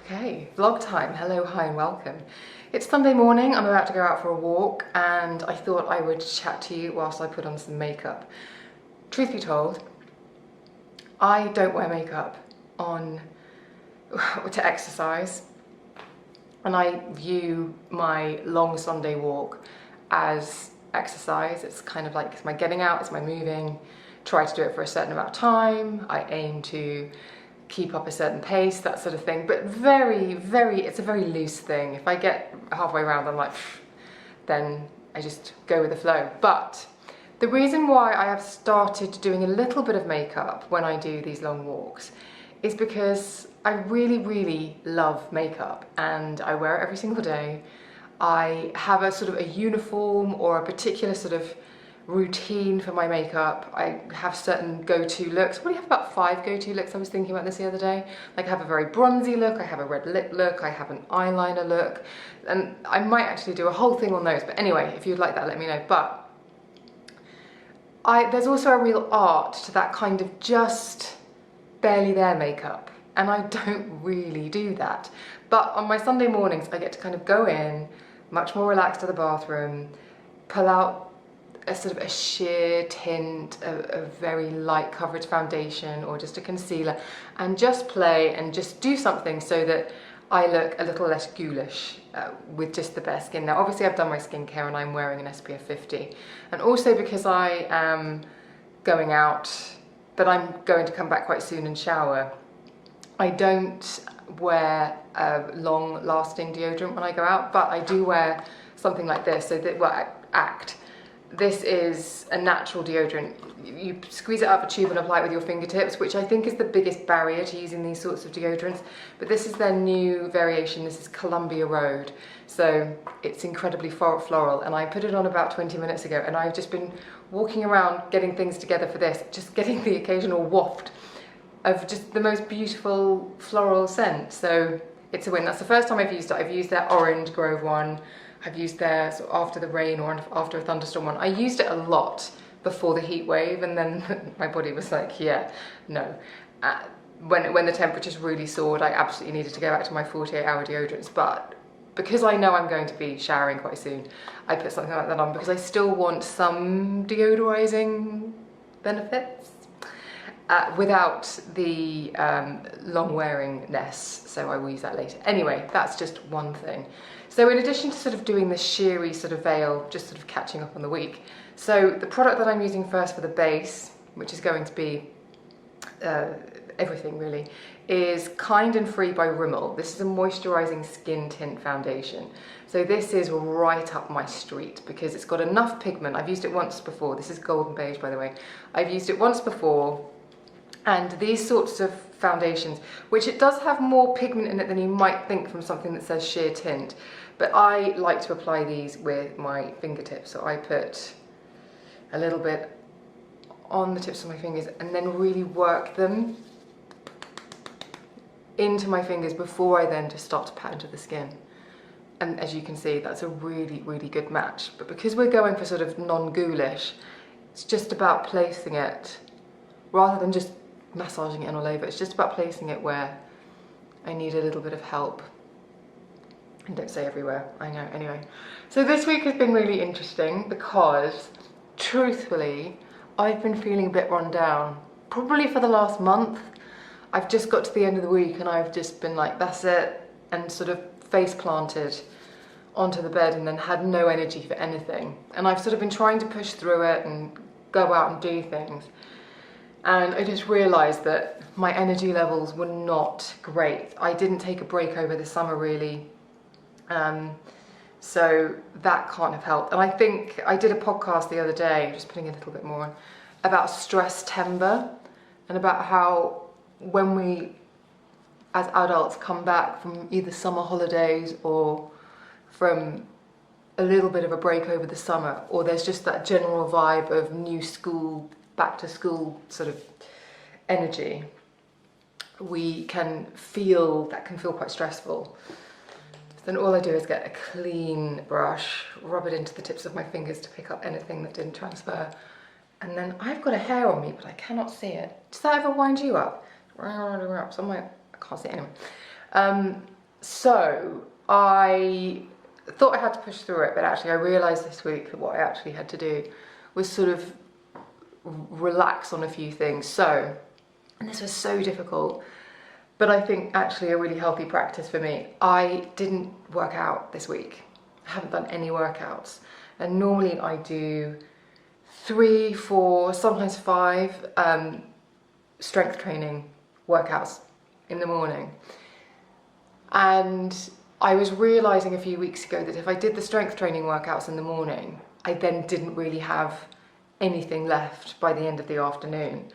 Okay, vlog time. Hello, hi and welcome. It's Sunday morning, I'm about to go out for a walk and I thought I would chat to you whilst I put on some makeup. Truth be told, I don't wear makeup on to exercise, and I view my long Sunday walk as exercise. It's kind of like it's my getting out, it's my moving. Try to do it for a certain amount of time. I aim to keep up a certain pace, that sort of thing, but it's a very loose thing. If I get halfway around, I'm like, then I just go with the flow. But the reason why I have started doing a little bit of makeup when I do these long walks is because I really love makeup and I wear it every single day. I have a sort of a uniform or a particular sort of routine for my makeup. I have certain go-to looks. I probably have about 5 go-to looks. I was thinking about this the other day. Like I have a very bronzy look, I have a red lip look, I have an eyeliner look, and I might actually do a whole thing on those. But anyway, if you'd like that, let me know. But there's also a real art to that kind of just barely there makeup, and I don't really do that. But on my Sunday mornings, I get to kind of go in, much more relaxed to the bathroom, pull out a sort of a sheer tint, a very light coverage foundation or just a concealer, and just play and just do something so that I look a little less ghoulish with just the bare skin. Now obviously I've done my skincare and I'm wearing an SPF 50, and also because I am going out, but I'm going to come back quite soon and shower, I don't wear a long lasting deodorant when I go out, but I do wear something like this, so that, well, Act. This is a natural deodorant. You squeeze it up a tube and apply it with your fingertips, which I think is the biggest barrier to using these sorts of deodorants. But this is their new variation. This is Columbia Road. So it's incredibly floral, and I put it on about 20 minutes ago, and I've just been walking around getting things together for this, just getting the occasional waft of just the most beautiful floral scent. So it's a win. That's the first time I've used it. I've used their Orange Grove one. I've used their sort of after the rain or after a thunderstorm one. I used it a lot before the heat wave, and then my body was like, yeah, no. When the temperatures really soared, I absolutely needed to go back to my 48-hour deodorants. But because I know I'm going to be showering quite soon, I put something like that on because I still want some deodorizing benefits without the long wearingness. So I will use that later. Anyway, that's just one thing. So in addition to sort of doing the sheery sort of veil, just sort of catching up on the week, so the product that I'm using first for the base, which is going to be everything really, is Kind and Free by Rimmel. This is a moisturizing skin tint foundation. So this is right up my street because it's got enough pigment. I've used it once before. This is Golden Beige, by the way. I've used it once before, and these sorts of foundations, which it does have more pigment in it than you might think from something that says sheer tint, but I like to apply these with my fingertips. So I put a little bit on the tips of my fingers and then really work them into my fingers before I then just start to pat into the skin. And as you can see, that's a really good match. But because we're going for sort of non-ghoulish, it's just about placing it rather than just massaging it in all over. It's just about placing it where I need a little bit of help. And don't say everywhere, I know. Anyway, so this week has been really interesting because truthfully I've been feeling a bit run down probably for the last month. I've just got to the end of the week and I've just been like, that's it, and sort of face planted onto the bed and then had no energy for anything. And I've sort of been trying to push through it and go out and do things. And I just realised that my energy levels were not great. I didn't take a break over the summer really. So that can't have helped. And I think I did a podcast the other day, just putting a little bit more on, about stress timber and about how when we as adults come back from either summer holidays or from a little bit of a break over the summer, or there's just that general vibe of new school, back to school sort of energy, we can feel, that can feel quite stressful. Then all I do is get a clean brush, rub it into the tips of my fingers to pick up anything that didn't transfer. And then I've got a hair on me, but I cannot see it. Does that ever wind you up? So I'm like, I can't see it anyway. So I thought I had to push through it, but actually I realised this week that what I actually had to do was sort of relax on a few things. So, and this was so difficult, but I think actually a really healthy practice for me. I didn't work out this week. I haven't done any workouts. And normally I do 3, 4, sometimes 5 strength training workouts in the morning. And I was realising a few weeks ago that if I did the strength training workouts in the morning, I then didn't really have anything left by the end of the afternoon.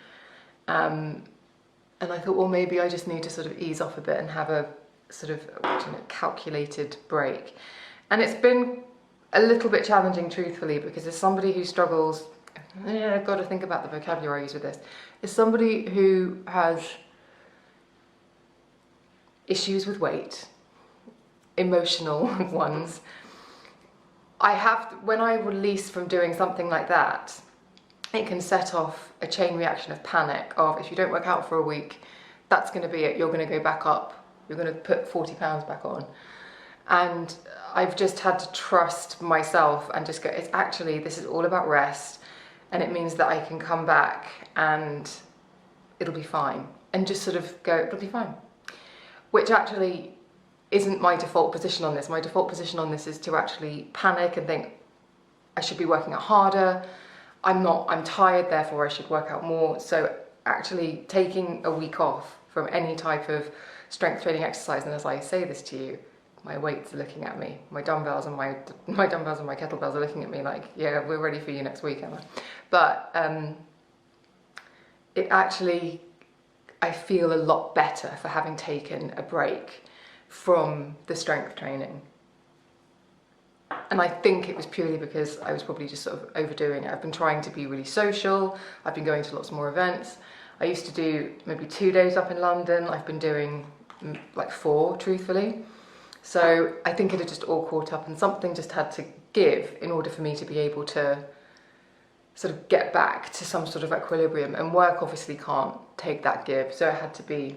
And I thought, well, maybe I just need to sort of ease off a bit and have a sort of calculated break. And it's been a little bit challenging, truthfully, because as somebody who struggles, I've got to think about the vocabulary I use with this, as somebody who has issues with weight, emotional ones, when I release from doing something like that, it can set off a chain reaction of panic of, if you don't work out for a week, that's going to be it. You're going to go back up. You're going to put 40 pounds back on. And I've just had to trust myself and just go, this is all about rest. And it means that I can come back and it'll be fine. And just sort of go, it'll be fine. Which actually isn't my default position on this. My default position on this is to actually panic and think, I should be working out harder. I'm tired, therefore I should work out more. So actually taking a week off from any type of strength training exercise, and as I say this to you, my weights are looking at me, my dumbbells and my kettlebells are looking at me like, yeah, we're ready for you next week, Emma. But it actually, I feel a lot better for having taken a break from the strength training. And I think it was purely because I was probably just sort of overdoing it. I've been trying to be really social. I've been going to lots more events. I used to do maybe 2 days up in London. I've been doing like 4, truthfully. So I think it had just all caught up and something just had to give in order for me to be able to sort of get back to some sort of equilibrium. And work obviously can't take that give. So it had to be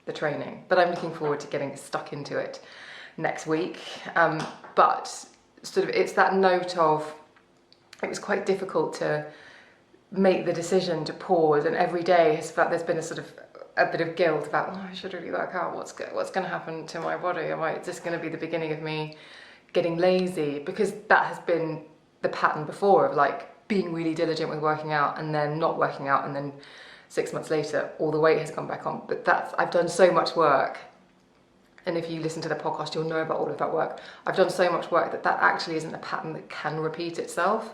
the training. But I'm looking forward to getting stuck into it next week. But sort of it's that note of, it was quite difficult to make the decision to pause, and every day has felt there's been a sort of a bit of guilt about, oh, I should really work out, what's going to happen to my body, is this going to be the beginning of me getting lazy? Because that has been the pattern before of like being really diligent with working out and then not working out, and then 6 months later all the weight has gone back on. But I've done so much work. And if you listen to the podcast, you'll know about all of that work. I've done so much work that actually isn't a pattern that can repeat itself,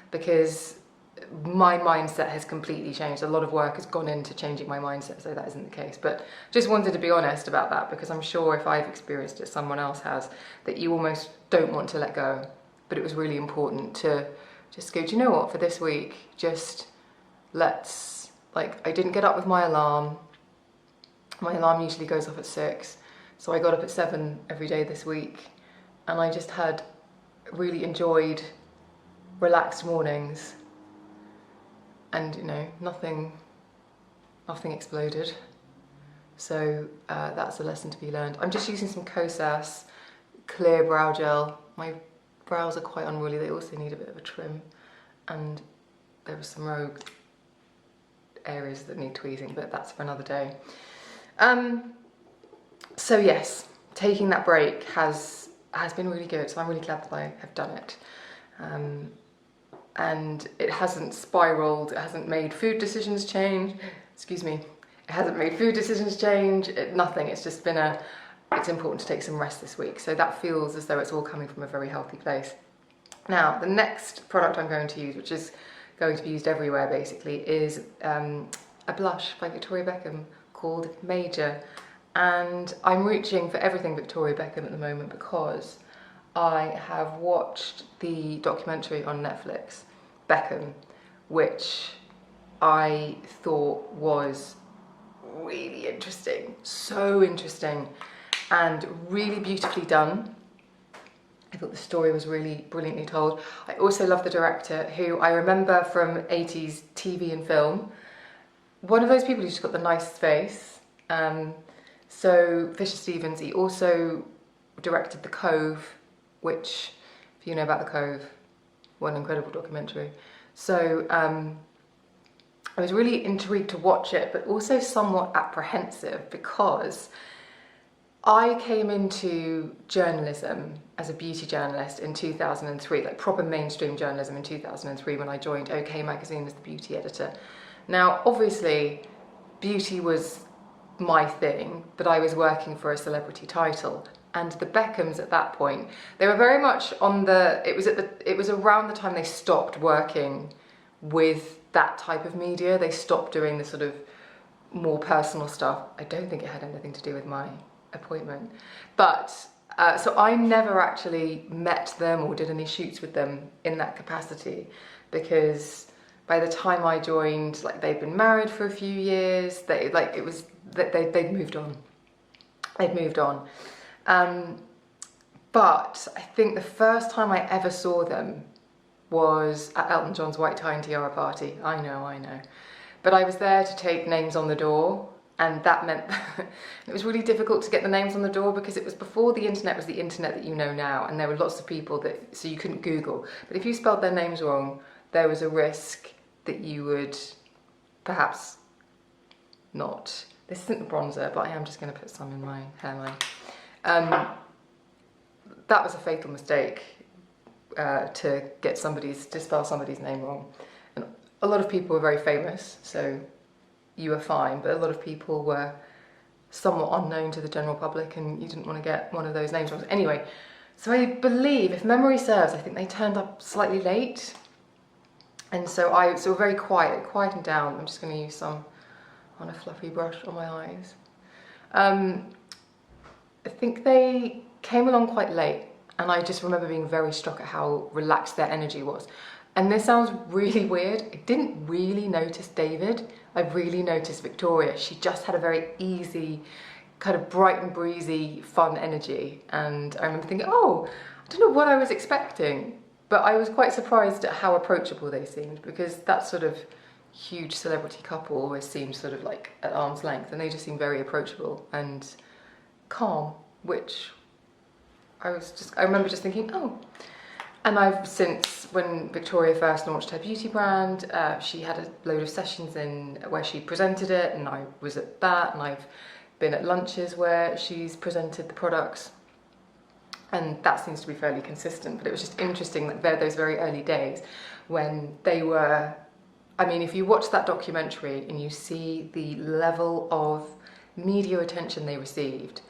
because my mindset has completely changed. A lot of work has gone into changing my mindset, so that isn't the case. But just wanted to be honest about that, because I'm sure if I've experienced it, someone else has, that you almost don't want to let go. But it was really important to just go, do you know what, for this week, just let's, I didn't get up with my alarm. My alarm usually goes off at 6. So I got up at 7 every day this week, and I just had really enjoyed relaxed mornings, and nothing exploded. So that's a lesson to be learned. I'm just using some Kosas Clear Brow Gel. My brows are quite unruly, they also need a bit of a trim, and there are some rogue areas that need tweezing, but that's for another day. So yes, taking that break has been really good, so I'm really glad that I have done it. And it hasn't spiraled, it hasn't made food decisions change, it hasn't made food decisions change, nothing. It's just been it's important to take some rest this week. So that feels as though it's all coming from a very healthy place. Now, the next product I'm going to use, which is going to be used everywhere basically, is a blush by Victoria Beckham called Major. And I'm reaching for everything Victoria Beckham at the moment because I have watched the documentary on Netflix, Beckham, which I thought was really interesting, so interesting, and really beautifully done. I thought the story was really brilliantly told. I also love the director, who I remember from 80s TV and film. One of those people who's just got the nicest face. So Fisher Stevens, he also directed The Cove, which, if you know about The Cove, what an incredible documentary. So I was really intrigued to watch it, but also somewhat apprehensive, because I came into journalism as a beauty journalist in 2003, like proper mainstream journalism in 2003, when I joined OK Magazine as the beauty editor. Now, obviously, beauty was my thing, but I was working for a celebrity title. And the Beckhams at that point, they were very much on the, it was around the time they stopped working with that type of media. They stopped doing the sort of more personal stuff. I don't think it had anything to do with my appointment. But, so I never actually met them or did any shoots with them in that capacity, because by the time I joined, like, they'd been married for a few years. They'd moved on. They'd moved on. But I think the first time I ever saw them was at Elton John's White Tie and Tiara party. I know. But I was there to take names on the door, and that meant it was really difficult to get the names on the door, because it was before the internet was the internet that you know now, and there were lots of people that, so you couldn't Google. But if you spelled their names wrong, there was a risk that you would perhaps not. This isn't the bronzer, but I am just going to put some in my hairline. That was a fatal mistake, to spell somebody's name wrong. And a lot of people were very famous, so you were fine, but a lot of people were somewhat unknown to the general public, and you didn't want to get one of those names wrong. Anyway, so I believe, if memory serves, I think they turned up slightly late. And so very quietened down. I'm just going to use some on a fluffy brush on my eyes. I think they came along quite late, and I just remember being very struck at how relaxed their energy was. And this sounds really weird. I didn't really notice David. I really noticed Victoria. She just had a very easy, kind of bright and breezy, fun energy. And I remember thinking, oh, I don't know what I was expecting, but I was quite surprised at how approachable they seemed, because that sort of huge celebrity couple always seems sort of like at arm's length, and they just seemed very approachable and calm, which I remember just thinking, oh. And I've since, when Victoria first launched her beauty brand, she had a load of sessions in where she presented it, and I was at that, and I've been at lunches where she's presented the products, and that seems to be fairly consistent. But it was just interesting that those very early days when they were, I mean, if you watch that documentary and you see the level of media attention they received,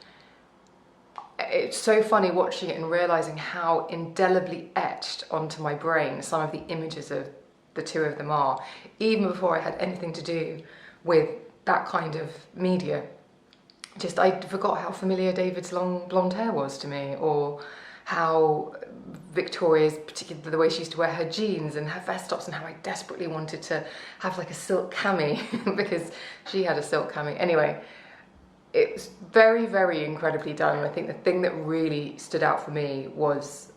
it's so funny watching it and realising how indelibly etched onto my brain some of the images of the two of them are, even before I had anything to do with that kind of media. Just, I forgot how familiar David's long blonde hair was to me, or how Victoria's, particularly the way she used to wear her jeans and her vest tops, and how I desperately wanted to have like a silk cami because she had a silk cami. Anyway, it was very, very incredibly done. And I think the thing that really stood out for me was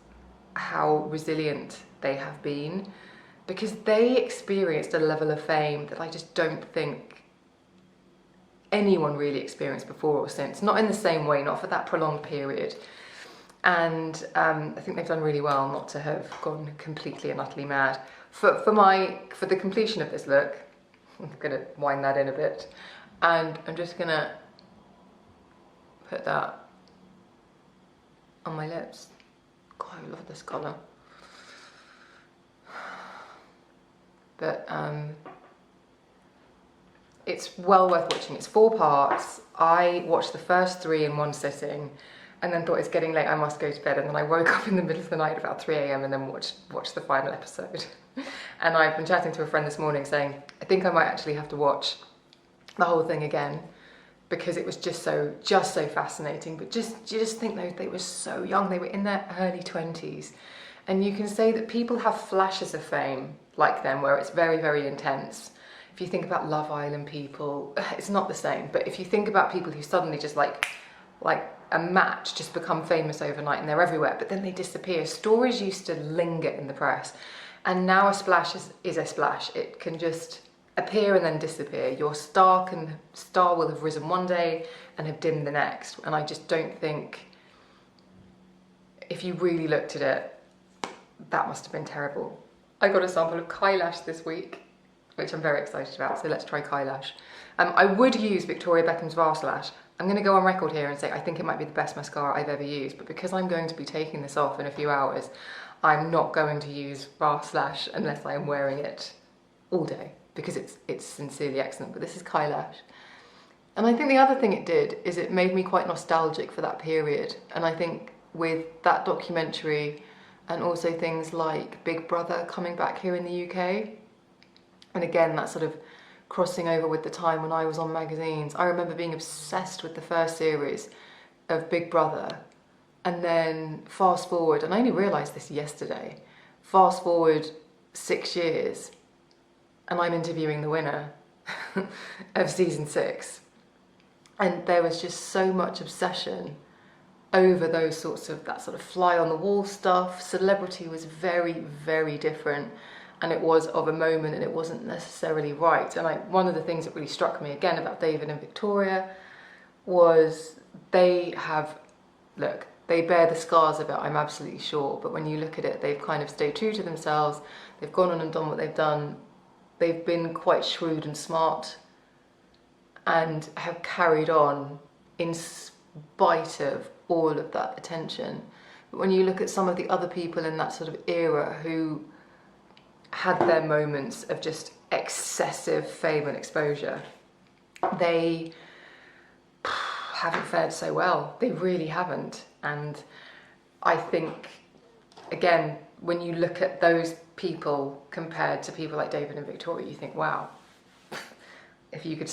how resilient they have been, because they experienced a level of fame that I just don't think anyone really experienced before or since. Not in the same way, not for that prolonged period. And I think they've done really well not to have gone completely and utterly mad. For the completion of this look, I'm gonna wind that in a bit, and I'm just gonna put that on my lips. God, I love this colour. But it's well worth watching. It's 4 parts. I watched the first 3 in one sitting, and then thought, it's getting late, I must go to bed. And then I woke up in the middle of the night about 3 AM and then watched the final episode. And I've been chatting to a friend this morning saying, I think I might actually have to watch the whole thing again, because it was just so fascinating. But you just think they were so young. They were in their early 20s. And you can say that people have flashes of fame like them, where it's very, very intense. If you think about Love Island people, it's not the same. But if you think about people who suddenly just like a match, just become famous overnight and they're everywhere, but then they disappear. Stories used to linger in the press, and now a splash is a splash. It can just appear and then disappear. Your star will have risen one day and have dimmed the next. And I just don't think, if you really looked at it, that must have been terrible. I got a sample of Kylash this week, which I'm very excited about, so let's try Kylash. I would use Victoria Beckham's Vast Lash. I'm going to go on record here and say I think it might be the best mascara I've ever used, but because I'm going to be taking this off in a few hours, I'm not going to use Vast Lash unless I am wearing it all day, because it's sincerely excellent. But this is Kylash. And I think the other thing it did is it made me quite nostalgic for that period. And I think with that documentary and also things like Big Brother coming back here in the UK, and again, that sort of crossing over with the time when I was on magazines. I remember being obsessed with the first series of Big Brother, and then fast forward, and I only realised this yesterday, fast forward 6 years, and I'm interviewing the winner of season 6. And there was just so much obsession over those sorts of, that sort of fly on the wall stuff. Celebrity was very, very different, and it was of a moment, and it wasn't necessarily right. And one of the things that really struck me again about David and Victoria was they bear the scars of it, I'm absolutely sure, but when you look at it, they've kind of stayed true to themselves. They've gone on and done what they've done. They've been quite shrewd and smart and have carried on in spite of all of that attention. But when you look at some of the other people in that sort of era who had their moments of just excessive fame and exposure, they haven't fared so well. They really haven't. And I think, again, when you look at those people compared to people like David and Victoria, you think, wow, if you could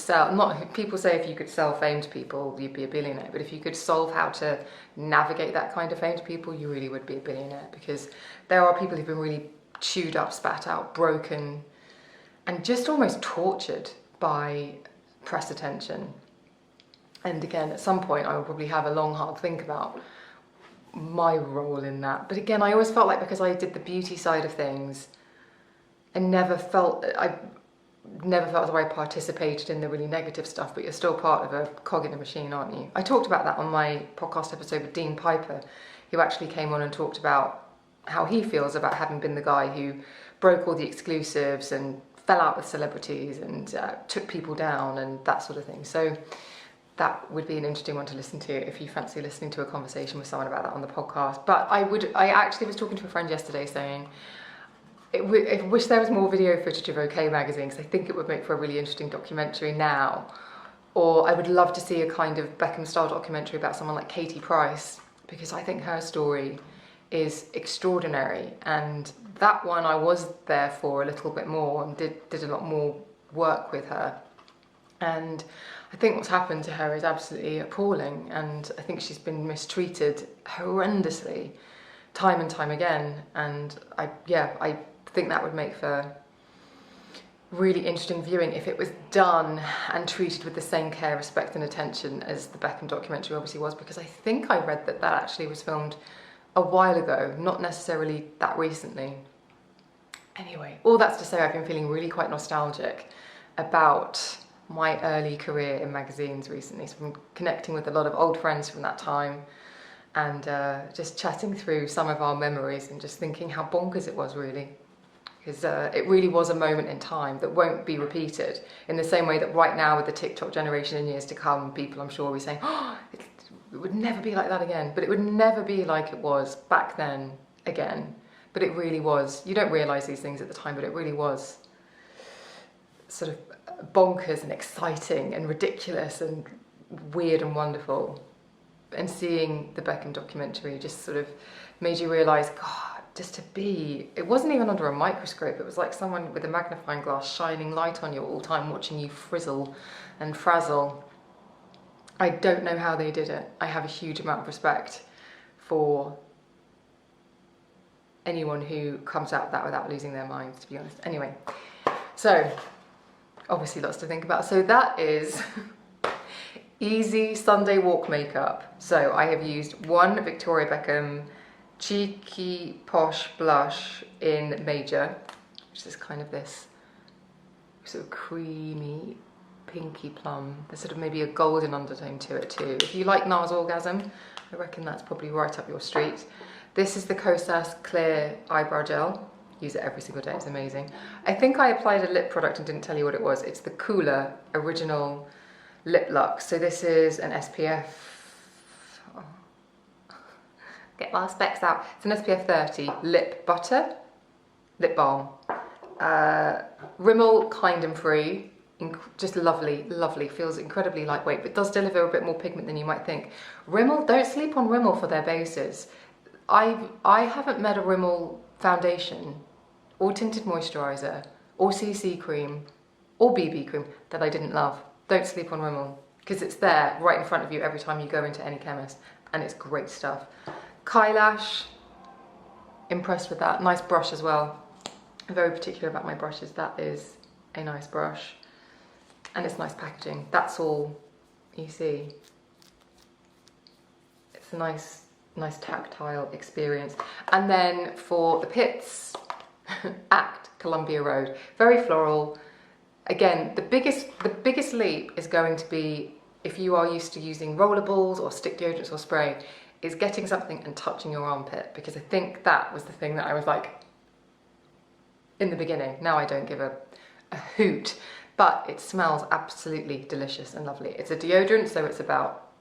people say if you could sell fame to people, you'd be a billionaire. But if you could solve how to navigate that kind of fame to people, you really would be a billionaire, because there are people who've been really chewed up, spat out, broken, and just almost tortured by press attention. And again, at some point, I will probably have a long, hard think about my role in that. But again, I always felt like, because I did the beauty side of things, I never felt as though I participated in the really negative stuff, but you're still part of a cog in a machine, aren't you? I talked about that on my podcast episode with Dean Piper, who actually came on and talked about how he feels about having been the guy who broke all the exclusives and fell out with celebrities and took people down and that sort of thing. So that would be an interesting one to listen to if you fancy listening to a conversation with someone about that on the podcast. But I actually was talking to a friend yesterday saying, I wish there was more video footage of OK magazine, because I think it would make for a really interesting documentary now. Or I would love to see a kind of Beckham style documentary about someone like Katie Price, because I think her story is extraordinary. And that one I was there for a little bit more and did a lot more work with her. And I think what's happened to her is absolutely appalling, and I think she's been mistreated horrendously time and time again. And I think that would make for really interesting viewing if it was done and treated with the same care, respect and attention as the Beckham documentary obviously was, because I think I read that actually was filmed a while ago, not necessarily that recently. Anyway, all that's to say, I've been feeling really quite nostalgic about my early career in magazines recently. So I'm connecting with a lot of old friends from that time, and just chatting through some of our memories and just thinking how bonkers it was, really. Because it really was a moment in time that won't be repeated, in the same way that right now with the TikTok generation in years to come, people I'm sure will be saying, oh, it would never be like that again. But it would never be like it was back then again. But it really was. You don't realise these things at the time, but it really was sort of bonkers and exciting and ridiculous and weird and wonderful. And seeing the Beckham documentary just sort of made you realise, God, just to be, it wasn't even under a microscope, it was like someone with a magnifying glass shining light on you all the time, watching you frizzle and frazzle. I don't know how they did it. I have a huge amount of respect for anyone who comes out of that without losing their minds, to be honest. Anyway, so obviously lots to think about. So that is easy Sunday walk makeup. So I have used one Victoria Beckham Cheeky Posh blush in Major, which is kind of this sort of creamy, pinky plum. There's sort of maybe a golden undertone to it too. If you like NARS Orgasm, I reckon that's probably right up your street. This is the Kosas Clear Eyebrow Gel. Use it every single day, it's amazing. I think I applied a lip product and didn't tell you what it was. It's the Coola Original Lip Lux. So this is an SPF, get my specs out. It's an SPF 30 lip butter, lip balm. Rimmel Kind and Free, just lovely, lovely, feels incredibly lightweight, but does deliver a bit more pigment than you might think. Rimmel, don't sleep on Rimmel for their bases. I haven't met a Rimmel foundation or tinted moisturiser or CC cream or BB cream that I didn't love. Don't sleep on Rimmel, because it's there right in front of you every time you go into any chemist, and it's great stuff. Kylash, impressed with that. Nice brush as well. I'm very particular about my brushes. That is a nice brush, and it's nice packaging. That's all you see. It's a nice tactile experience. And then for the pits, Act Columbia Road, very floral. Again, the biggest leap is going to be, if you are used to using rollerballs or stick deodorants or spray, is getting something and touching your armpit, because I think that was the thing that I was like in the beginning. Now I don't give a hoot, but it smells absolutely delicious and lovely. It's a deodorant, so it's about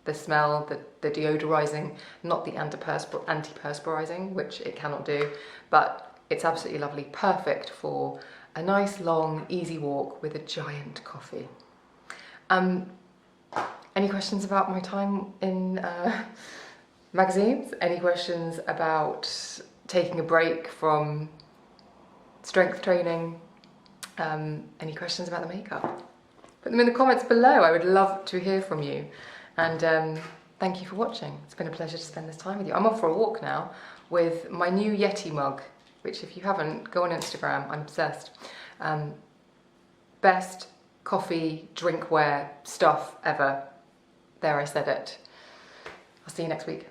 the smell, the deodorizing, not the antiperspirizing, which it cannot do, but it's absolutely lovely, perfect for a nice long easy walk with a giant coffee. Any questions about my time in magazines? Any questions about taking a break from strength training? Any questions about the makeup? Put them in the comments below. I would love to hear from you. And thank you for watching. It's been a pleasure to spend this time with you. I'm off for a walk now with my new Yeti mug, which if you haven't, go on Instagram. I'm obsessed. Best coffee, drinkware stuff ever. There, I said it. I'll see you next week.